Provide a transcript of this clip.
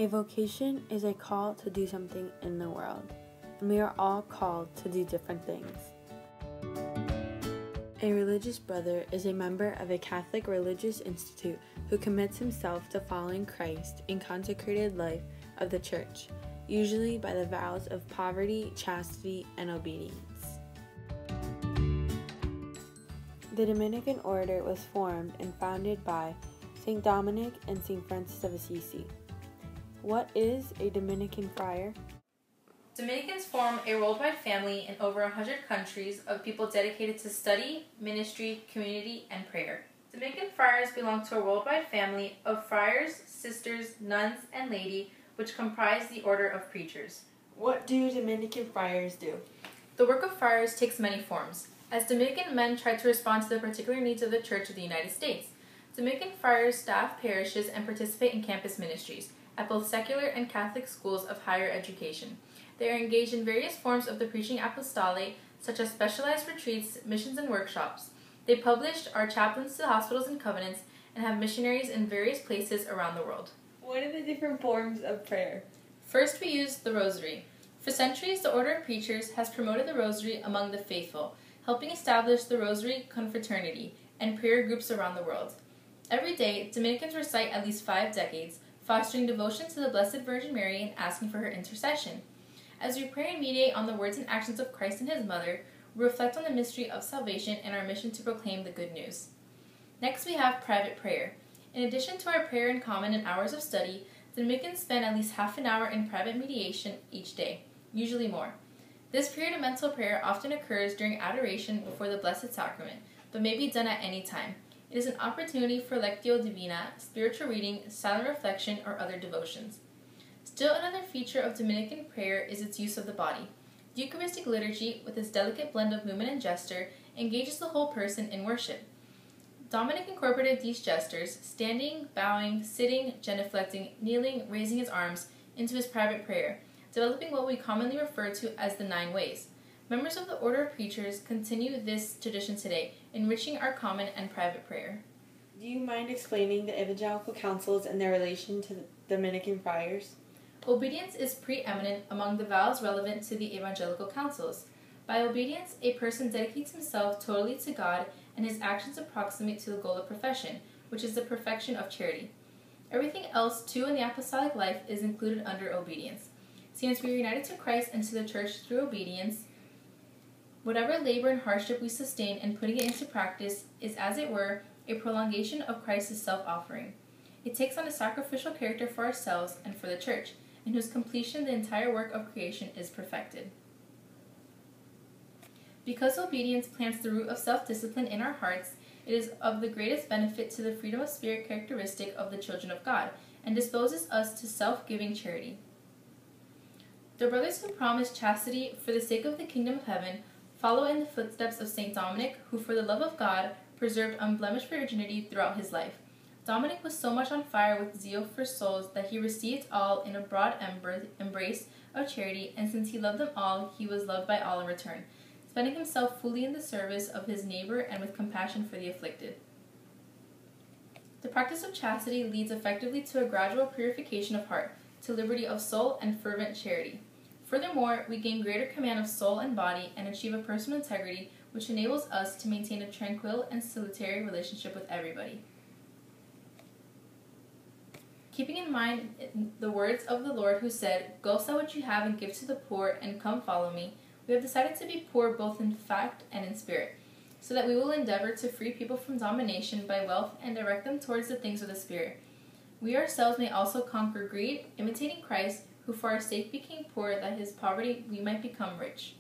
A vocation is a call to do something in the world, and we are all called to do different things. A religious brother is a member of a Catholic religious institute who commits himself to following Christ in consecrated life of the Church, usually by the vows of poverty, chastity, and obedience. The Dominican order was formed and founded by St. Dominic and St. Francis of Assisi. What is a Dominican friar? Dominicans form a worldwide family in over 100 countries of people dedicated to study, ministry, community, and prayer. Dominican friars belong to a worldwide family of friars, sisters, nuns, and laity, which comprise the order of preachers. What do Dominican friars do? The work of friars takes many forms. As Dominican men try to respond to the particular needs of the Church of the United States, Dominican friars staff parishes and participate in campus ministries at both secular and Catholic schools of higher education. They are engaged in various forms of the preaching apostolate, such as specialized retreats, missions, and workshops. They published, are chaplains to hospitals and convents, and have missionaries in various places around the world. What are the different forms of prayer? First, we use the Rosary. For centuries, the Order of Preachers has promoted the Rosary among the faithful, helping establish the Rosary Confraternity and prayer groups around the world. Every day, Dominicans recite at least 5 decades, fostering devotion to the Blessed Virgin Mary and asking for her intercession. As we pray and meditate on the words and actions of Christ and His Mother, we reflect on the mystery of salvation and our mission to proclaim the good news. Next, we have private prayer. In addition to our prayer in common and hours of study, Dominicans spend at least half an hour in private meditation each day, usually more. This period of mental prayer often occurs during adoration before the Blessed Sacrament, but may be done at any time. It is an opportunity for Lectio Divina, spiritual reading, silent reflection, or other devotions. Still another feature of Dominican prayer is its use of the body. The Eucharistic liturgy, with its delicate blend of movement and gesture, engages the whole person in worship. Dominic incorporated these gestures, standing, bowing, sitting, genuflecting, kneeling, raising his arms, into his private prayer, developing what we commonly refer to as the 9 ways. Members of the Order of Preachers continue this tradition today, enriching our common and private prayer. Do you mind explaining the evangelical councils and their relation to the Dominican friars? Obedience is preeminent among the vows relevant to the evangelical councils. By obedience, a person dedicates himself totally to God, and his actions approximate to the goal of profession, which is the perfection of charity. Everything else, too, in the apostolic life is included under obedience. Since we are united to Christ and to the Church through obedience, whatever labor and hardship we sustain in putting it into practice is, as it were, a prolongation of Christ's self-offering. It takes on a sacrificial character for ourselves and for the Church, in whose completion the entire work of creation is perfected. Because obedience plants the root of self-discipline in our hearts, it is of the greatest benefit to the freedom of spirit characteristic of the children of God, and disposes us to self-giving charity. The brothers who promise chastity for the sake of the kingdom of heaven follow in the footsteps of St. Dominic, who for the love of God preserved unblemished virginity throughout his life. Dominic was so much on fire with zeal for souls that he received all in a broad embrace of charity, and since he loved them all, he was loved by all in return, spending himself fully in the service of his neighbor and with compassion for the afflicted. The practice of chastity leads effectively to a gradual purification of heart, to liberty of soul and fervent charity. Furthermore, we gain greater command of soul and body and achieve a personal integrity which enables us to maintain a tranquil and salutary relationship with everybody. Keeping in mind the words of the Lord who said, "Go sell what you have and give to the poor, and come follow me," we have decided to be poor both in fact and in spirit, so that we will endeavor to free people from domination by wealth and direct them towards the things of the Spirit. We ourselves may also conquer greed, imitating Christ, who for our sake became poor, that his poverty we might become rich.